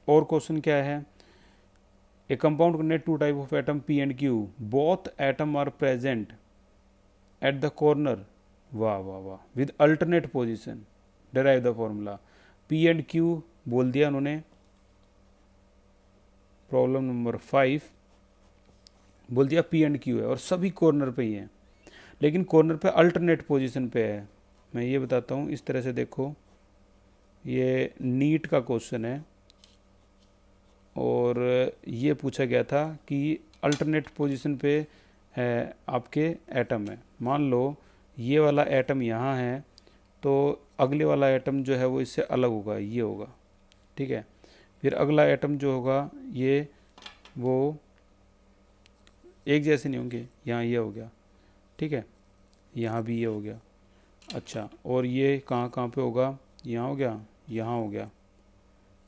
और क्वेश्चन क्या है, a compound contain two type of atom P and Q, both atom are present at the corner, वाह वाह वाह, with alternate position, derive the formula. P and Q बोल दिया उन्होंने, प्रॉब्लम नंबर 5 बोल दिया पी एंड क्यू है और सभी कॉर्नर पे ही है, लेकिन कॉर्नर पे अल्टरनेट पोजीशन पे है। मैं ये बताता हूँ, इस तरह से देखो, ये नीट का क्वेश्चन है और ये पूछा गया था कि अल्टरनेट पोजीशन पे है आपके एटम है। मान लो ये वाला एटम यहाँ है, तो अगले वाला एटम जो है वो इससे अलग होगा, ये होगा, ठीक है। फिर अगला एटम जो होगा ये वो एक जैसे नहीं होंगे, यहाँ ये हो गया, ठीक है, यहाँ भी ये हो गया, अच्छा, और ये कहाँ कहाँ पे होगा, यहाँ हो गया, यहाँ हो गया,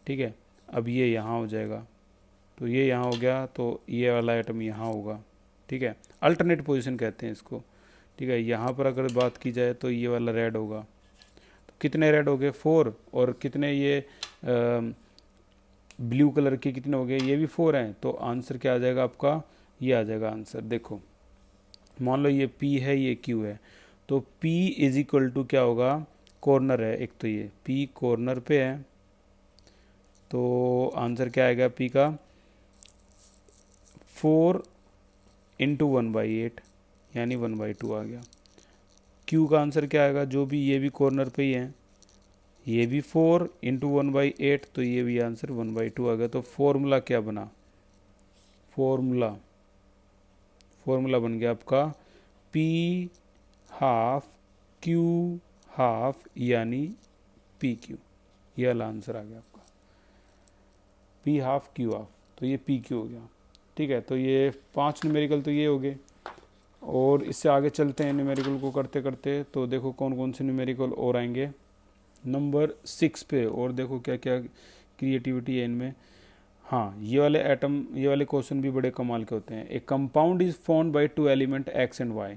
ठीक है। अब ये यहाँ हो जाएगा, तो ये यहाँ हो गया, तो ये वाला आइटम यहाँ होगा, ठीक है, अल्टरनेट पोजीशन कहते हैं इसको, ठीक है। यहाँ पर अगर बात की जाए तो ये वाला रेड होगा, तो कितने रेड हो गए 4, और कितने ये ब्लू कलर के कितने हो गए, ये भी 4 हैं, तो आंसर क्या आ जाएगा आपका, ये आ जाएगा आंसर। देखो मान लो ये P है, ये Q है, तो P इज इक्वल टू क्या होगा, कॉर्नर है एक, तो ये P कॉर्नर पे है, तो आंसर क्या आएगा P का, 4 इंटू 1/8 यानी 1/2 आ गया। Q का आंसर क्या आएगा, जो भी ये भी कॉर्नर पे ही है, ये भी 4 इंटू 1/8, तो ये भी आंसर 1/2 आ गया। तो फॉर्मूला क्या बना, फॉर्मूला बन गया आपका P हाफ Q हाफ यानी PQ, ये वाला आंसर आ गया आपका, P हाफ Q हाफ, तो ये PQ हो गया, ठीक है। तो ये 5 न्यूमेरिकल तो ये हो गए, और इससे आगे चलते हैं न्यूमेरिकल को करते करते, तो देखो कौन कौन से न्यूमेरिकल और आएंगे नंबर 6 पे, और देखो क्या क्या क्रिएटिविटी है इनमें। हाँ, ये वाले एटम, ये वाले क्वेश्चन भी बड़े कमाल के होते हैं। A compound is formed by 2 element X and Y,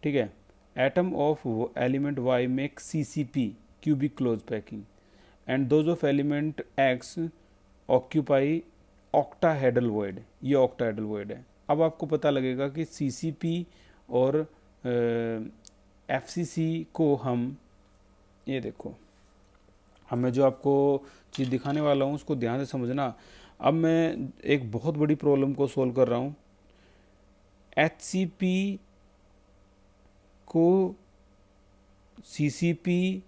ठीक है। Atom of element Y make CCP cubic close packing and those of element X occupy octahedral void, ये ऑक्टाहेड्रल वॉइड है। अब आपको पता लगेगा कि CCP और FCC को हम, ये देखो, अब मैं जो आपको चीज़ दिखाने वाला हूँ उसको ध्यान से समझना। अब मैं एक बहुत बड़ी प्रॉब्लम को सोल्व कर रहा हूँ। HCP को CCP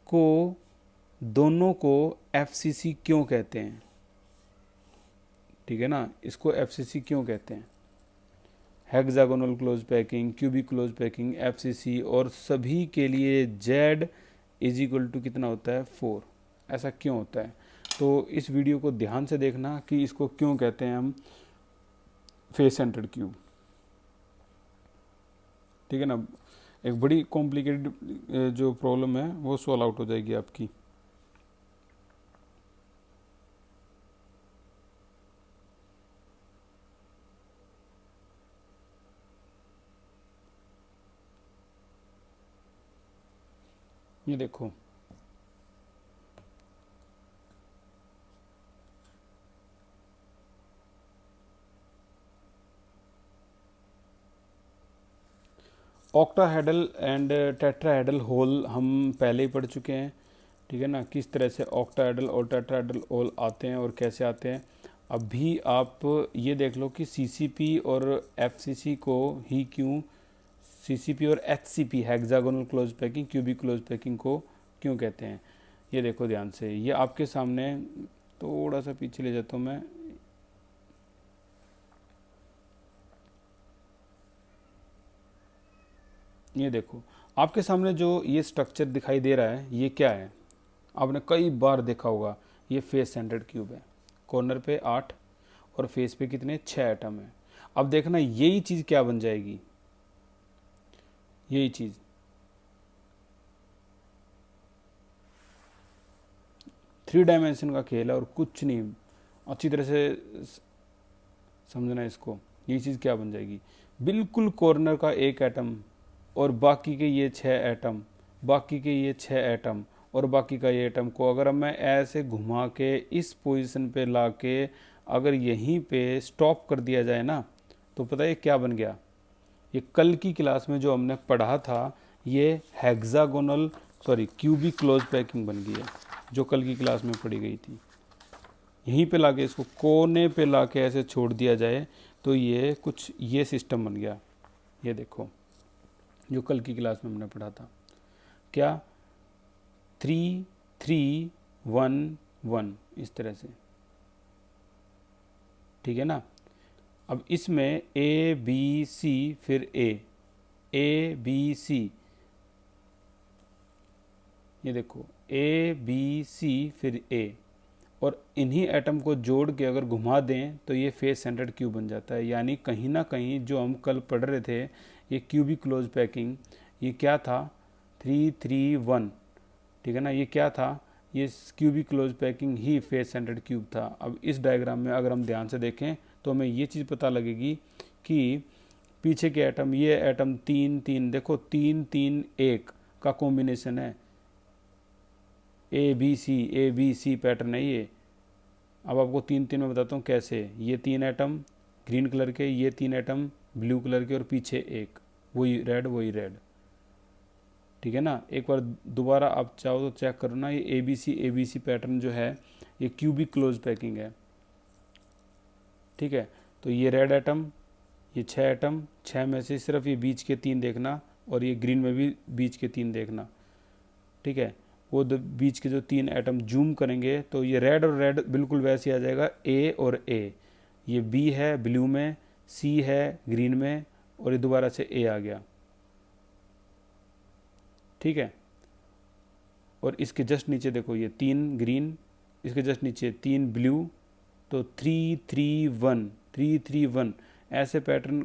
को दोनों को FCC क्यों कहते हैं, ठीक है ना, इसको FCC क्यों कहते हैं, hexagonal close packing, cubic close packing, FCC, और सभी के लिए Z इज इक्वल टू कितना होता है 4, ऐसा क्यों होता है। तो इस वीडियो को ध्यान से देखना कि इसको क्यों कहते हैं हम फेस सेंटर्ड क्यूब, ठीक है ना। एक बड़ी कॉम्प्लिकेटेड जो प्रॉब्लम है वो सॉल्व आउट हो जाएगी आपकी। ये देखो, ऑक्टाहेड्रल एंड टेट्राहेड्रल होल हम पहले ही पढ़ चुके हैं, ठीक है ना, किस तरह से ऑक्टाहेड्रल और टेट्राहेड्रल होल आते हैं और कैसे आते हैं। अभी आप ये देख लो कि CCP और FCC को ही क्यों, CCP और HCP hexagonal close packing, cubic close packing को क्यों कहते हैं। ये देखो ध्यान से, ये आपके सामने, थोड़ा सा पीछे ले जाता हूँ मैं, ये देखो आपके सामने जो ये स्ट्रक्चर दिखाई दे रहा है, ये क्या है, आपने कई बार देखा होगा, ये फेस सेंटर्ड क्यूब है। कॉर्नर पे 8 और फेस पे कितने 6 एटम है। अब देखना यही चीज़ क्या बन जाएगी, यही चीज़ 3 डायमेंशन का खेल है और कुछ नहीं, अच्छी तरह से समझना इसको। ये चीज़ क्या बन जाएगी, बिल्कुल कॉर्नर का एक एटम और बाकी के ये 6 एटम, बाकी के ये 6 एटम और बाकी का ये एटम को अगर मैं ऐसे घुमा के इस पोजीशन पे ला के अगर यहीं पे स्टॉप कर दिया जाए ना, तो पता है क्या बन गया, ये कल की क्लास में जो हमने पढ़ा था ये हेक्सागोनल क्यूबिक क्लोज पैकिंग बन गई है, जो कल की क्लास में पढ़ी गई थी। यहीं पे लाके इसको कोने पे लाके ऐसे छोड़ दिया जाए तो ये कुछ ये सिस्टम बन गया। ये देखो जो कल की क्लास में हमने पढ़ा था, क्या 3 3 1 1 इस तरह से, ठीक है ना। अब इसमें ए बी सी फिर ए बी सी, ये देखो ए बी सी फिर ए, और इन्हीं एटम को जोड़ के अगर घुमा दें तो ये फेस सेंटर्ड क्यूब बन जाता है। यानी कहीं ना कहीं जो हम कल पढ़ रहे थे ये क्यूबिक क्लोज पैकिंग, ये क्या था 3 3 1, ठीक है ना। ये क्या था, ये क्यूबिक क्लोज पैकिंग ही फेस सेंटर्ड क्यूब था। अब इस डायग्राम में अगर हम ध्यान से देखें तो हमें ये चीज़ पता लगेगी कि पीछे के एटम, ये एटम 3 3, देखो 3 3 1 का कॉम्बिनेशन है, ए बी सी पैटर्न है ये। अब आपको 3 3 में बताता हूँ कैसे। ये 3 एटम ग्रीन कलर के, ये 3 एटम ब्लू कलर के और पीछे एक वही रेड, ठीक है ना। एक बार दोबारा आप चाहो तो चेक करो ना, ये ए बी सी पैटर्न जो है ये क्यूबिक क्लोज पैकिंग है, ठीक है। तो ये रेड एटम, ये 6 एटम, 6 में से सिर्फ ये बीच के 3 देखना और ये ग्रीन में भी बीच के 3 देखना, ठीक है। वो बीच के जो 3 एटम जूम करेंगे तो ये रेड और रेड बिल्कुल वैसे आ जाएगा, ए और ए। ये बी है ब्लू में, सी है ग्रीन में और ये दोबारा से ए आ गया, ठीक है। और इसके जस्ट नीचे देखो ये 3 ग्रीन, इसके जस्ट नीचे 3 ब्लू, तो 3 3 1 3 3 1 ऐसे पैटर्न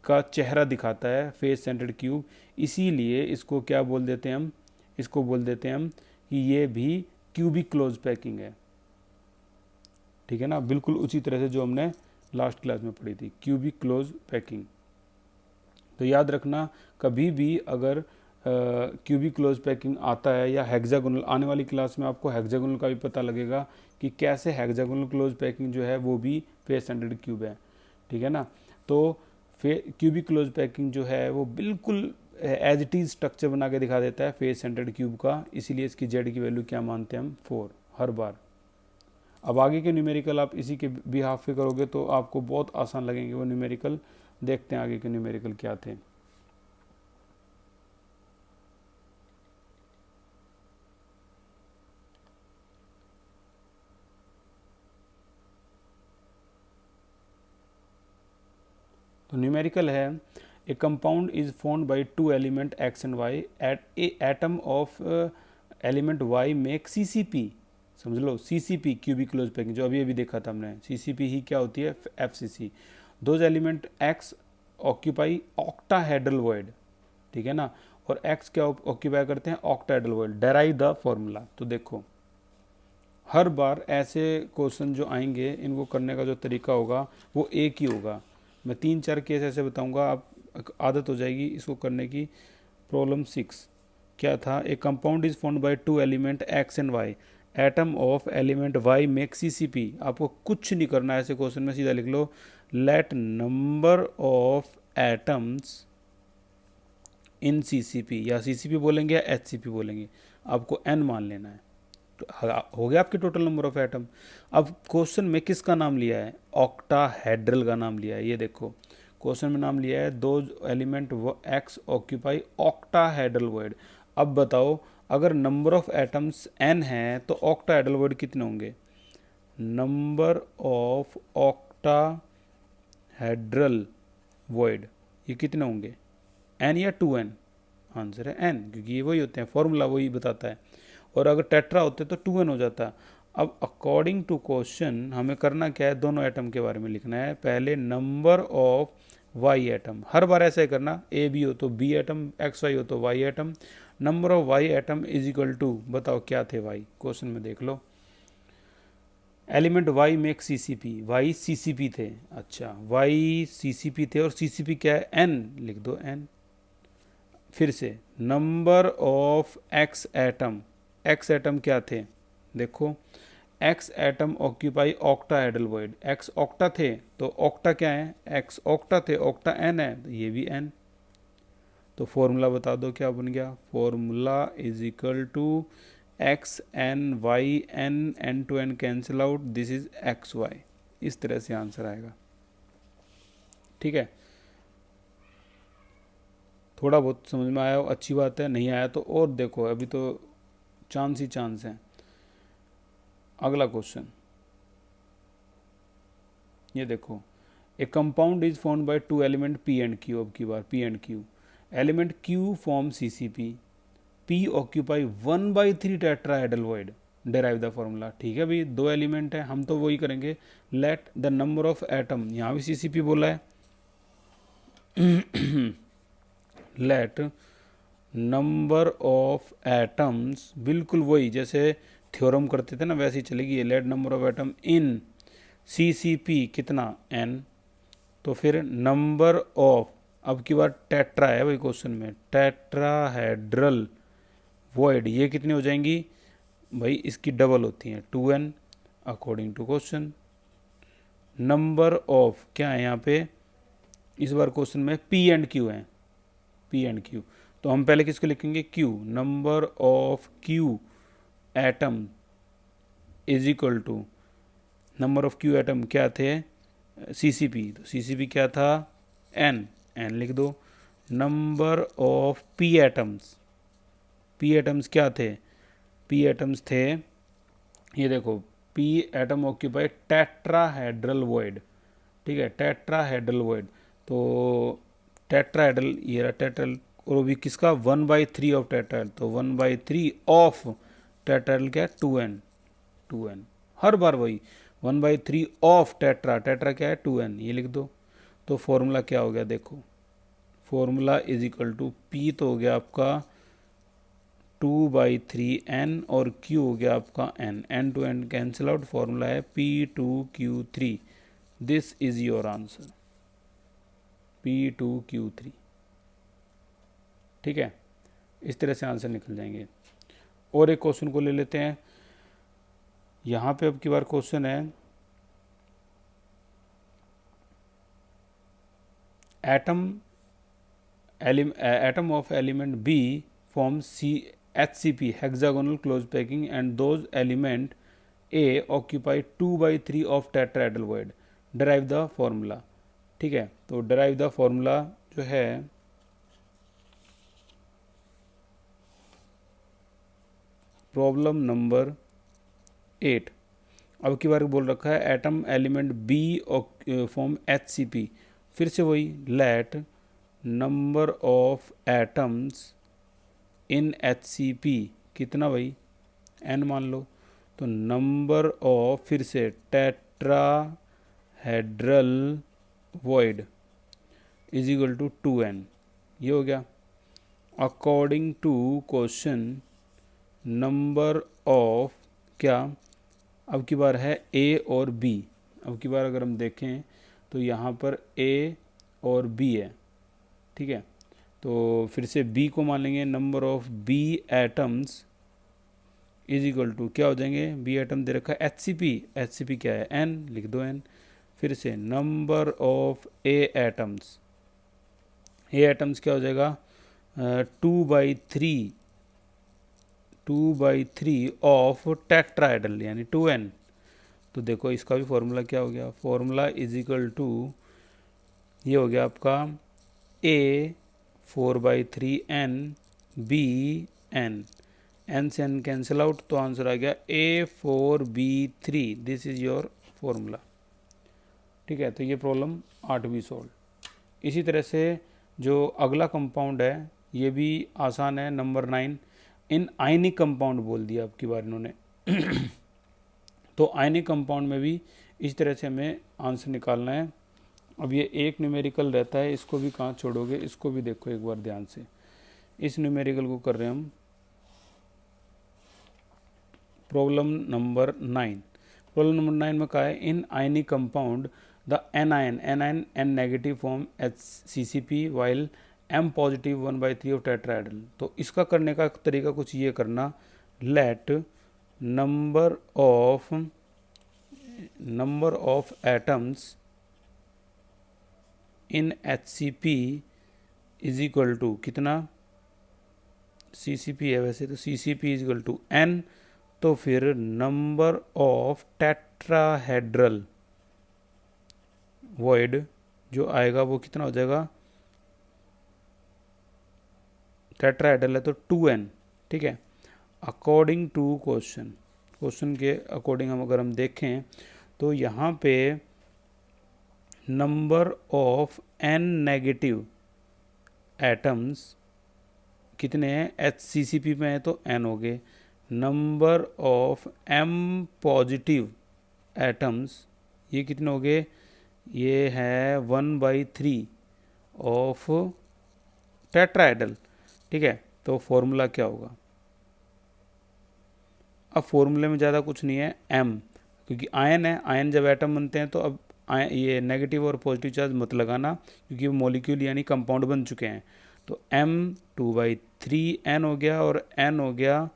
का चेहरा दिखाता है फेस सेंटर्ड क्यूब। इसीलिए इसको क्या बोल देते हैं हम, इसको बोल देते हैं हम कि ये भी क्यूबिक क्लोज पैकिंग है, ठीक है ना। बिल्कुल उसी तरह से जो हमने लास्ट क्लास में पढ़ी थी क्यूबिक क्लोज पैकिंग। तो याद रखना कभी भी अगर क्यूबिक क्लोज पैकिंग आता है या हेक्सागोनल, आने वाली क्लास में आपको हेक्सागोनल का भी पता लगेगा कि कैसे हेक्सागोनल क्लोज पैकिंग जो है वो भी फेस सेंटर्ड क्यूब है, ठीक है ना। तो क्यूबिक क्लोज पैकिंग जो है वो बिल्कुल एज इट इज़ स्ट्रक्चर बना के दिखा देता है फेस सेंटर्ड क्यूब का। इसीलिए इसकी जेड की वैल्यू क्या मानते हैं हम, 4 हर बार। अब आगे के न्यूमेरिकल आप इसी के बिहाफ पे करोगे तो आपको बहुत आसान लगेंगे वो न्यूमेरिकल। देखते हैं आगे के न्यूमेरिकल क्या थे। तो न्यूमेरिकल है, a compound is formed by 2 element X and Y at a atom of element Y make CCP. समझ लो सीसीपी क्यूबिक क्लोज पैकिंग जो अभी अभी देखा था हमने, सीसीपी ही क्या होती है, FCC. Those element X occupy octahedral void, ठीक है ना। और एक्स क्या ऑक्यूपाई करते हैं, octahedral void. Derive the formula. तो देखो हर बार ऐसे क्वेश्चन जो आएंगे इनको करने का जो तरीका होगा वो एक ही होगा। मैं 3 4 केस ऐसे बताऊंगा, आप आदत हो जाएगी इसको करने की। प्रॉब्लम 6 क्या था, a compound is formed by 2 element X and Y, atom of element Y make CCP. आपको कुछ नहीं करना है ऐसे क्वेश्चन में, सीधा लिख लो let number of atoms in CCP, या सीसीपी बोलेंगे या एचसीपी बोलेंगे, आपको एन मान लेना है। तो हो गया आपके टोटल नंबर ऑफ एटम। अब क्वेश्चन में किसका नाम लिया है, ऑक्टाहेड्रल का नाम लिया है। ये देखो क्वेश्चन में नाम लिया है दो element X occupy octahedral void. अब बताओ अगर नंबर ऑफ एटम्स एन है तो ऑक्टाहेड्रल वॉइड कितने होंगे, नंबर ऑफ ऑक्टाहेड्रल वॉइड ये कितने होंगे, एन या 2n। आंसर है एन, क्योंकि ये वही होते हैं, फॉर्मूला वही बताता है। और अगर टेट्रा होते तो 2n हो जाता। अब अकॉर्डिंग टू क्वेश्चन हमें करना क्या है, दोनों एटम के बारे में लिखना है। पहले नंबर ऑफ वाई एटम, हर बार ऐसा ही करना, ए बी हो तो बी एटम, एक्स वाई हो तो Y atom. Number of Y atom is equal to, बताओ क्या थे वाई, क्वेश्चन में देख लो। Element Y make CCP, Y CCP थे, अच्छा वाई CCP थे और CCP क्या है, N, लिख दो N। फिर से number of x atom, x atom क्या थे, देखो x atom occupy octahedral void, x octa थे तो ऑक्टा क्या है, एक्स ऑक्टा थे, ऑक्टा N है तो ये भी N। तो फॉर्मूला बता दो क्या बन गया, formula is equal to X N Y N, N to N cancel out, this is X Y. इस तरह से आंसर आएगा, ठीक है। थोड़ा बहुत समझ में आया हो अच्छी बात है, नहीं आया तो और देखो, अभी तो चांस ही चांस है। अगला क्वेश्चन ये देखो, a compound is formed by two element P and Q, अब की बार P and Q, element Q form CCP, P occupy 1/3 tetrahedral void, derive the formula. ठीक है भाई, दो एलिमेंट है, हम तो वही करेंगे। Let the number of atom, यहाँ भी CCP बोला है, लेट नंबर ऑफ एटम्स, बिल्कुल वही जैसे थ्योरम करते थे ना वैसे ही चलेगी। Late number of atom in CCP कितना n, तो फिर नंबर ऑफ, अब की बार टेट्रा है भाई क्वेश्चन में, टेट्राहेड्रल वॉइड ये कितनी हो जाएंगी भाई, इसकी डबल होती हैं 2n according to question. Number of क्या है यहाँ पे, इस बार क्वेश्चन में P एंड Q है, P एंड Q, तो हम पहले किसको लिखेंगे, Q, number of Q atom is equal to number of Q atom क्या थे, CCP, तो CCP क्या था n, n लिख दो। Number of P atoms, P atoms क्या थे, P एटम्स थे, ये देखो P atom occupy tetrahedral void, ठीक है, टेट्राहेड्रल वॉइड, तो टेट्राहेड्रल ये रहा टेट्रल, और वो भी किसका 1/3 ऑफ टेट्राहेड्रल, तो 1/3 ऑफ टेट्राहेड्रल क्या है 2n, 2n, हर बार वही 1/3 ऑफ टेट्रा, टेट्रा क्या है 2n, ये लिख दो। तो फॉर्मूला क्या हो गया देखो, formula is equal to P तो हो गया आपका 2/3n और Q हो गया आपका n, n to n cancel out, formula है P2Q3, this is your answer, P2Q3, ठीक है। इस तरह से आंसर निकल जाएंगे। और एक क्वेश्चन को ले लेते हैं, यहाँ पे अब की बार क्वेश्चन है, atom of element B form HCP, hexagonal close packing, and those element A occupy 2/3 of tetrahedral void, derive the formula। ठीक है, तो derive the formula जो है प्रॉब्लम नंबर 8, अब की बार बोल रखा है atom element B form HCP, फिर से वही late number of atoms in HCP कितना भाई n मान लो, तो नंबर ऑफ फिर से tetrahedral void is equal to 2n, ये हो गया। According to question number of क्या, अब की बार है A और B, अब की बार अगर हम देखें तो यहाँ पर A और B है, ठीक है, तो फिर से B को मान लेंगे, number of B atoms is equal to क्या हो जाएंगे, B एटम दे रखा है HCP, HCP क्या है n, लिख दो n। फिर से number of A atoms, A atoms क्या हो जाएगा 2/3 ऑफ टेट्राहेड्रल यानी 2n, तो देखो इसका भी फॉर्मूला क्या हो गया, फॉर्मूला इज इक्वल टू ये हो गया आपका A 4/3n B n, n से n कैंसिल आउट, तो आंसर आ गया A4B3, this is your formula, ठीक है। तो ये प्रॉब्लम 8वीं सॉल्व। इसी तरह से जो अगला कंपाउंड है ये भी आसान है, नंबर 9, इन आयनिक कंपाउंड बोल दिया अब की बार इन्होंने तो आयनिक कंपाउंड में भी इस तरह से हमें आंसर निकालना है। अब ये एक न्यूमेरिकल रहता है, इसको भी कहाँ छोड़ोगे, इसको भी देखो एक बार ध्यान से, इस न्यूमेरिकल को कर रहे हैं हम प्रॉब्लम नंबर 9। रोल नंबर 9 में कहा है in ionic compound the N N negative form HCCP while M positive 1/3 of tetrahedral. तो इसका करने का तरीका कुछ ये करना, let number of atoms in HCP is equal to कितना, CCP है वैसे तो CCP is equal to N, तो फिर नंबर ऑफ टेट्राहेड्रल वॉइड जो आएगा वो कितना हो जाएगा, टेट्राहेड्रल है तो 2n, ठीक है। अकॉर्डिंग टू क्वेश्चन के अकॉर्डिंग अगर हम देखें तो यहाँ पे number of n negative atoms कितने हैं, HCCP में है तो n हो गए। Number of M positive atoms ये कितने हो गए, ये है 1/3 ऑफ टेट्राहेड्रल, ठीक है। तो फॉर्मूला क्या होगा, अब फॉर्मूले में ज़्यादा कुछ नहीं है, M, क्योंकि आयन है, आयन जब एटम बनते हैं तो अब ये नेगेटिव और पॉजिटिव चार्ज मत लगाना क्योंकि वो मॉलिक्यूल यानी कंपाउंड बन चुके हैं। तो M 2/3 N हो गया और N हो गया,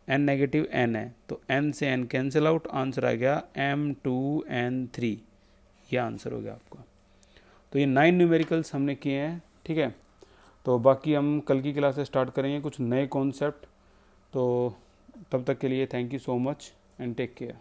N नेगेटिव N है तो N से N कैंसिल आउट, आंसर आ गया M2N3, ये आंसर हो गया आपका। तो ये 9 न्यूमेरिकल्स हमने किए हैं, ठीक है। तो बाकी हम कल की क्लास से स्टार्ट करेंगे कुछ नए कॉन्सेप्ट। तो तब तक के लिए thank you so much and take care.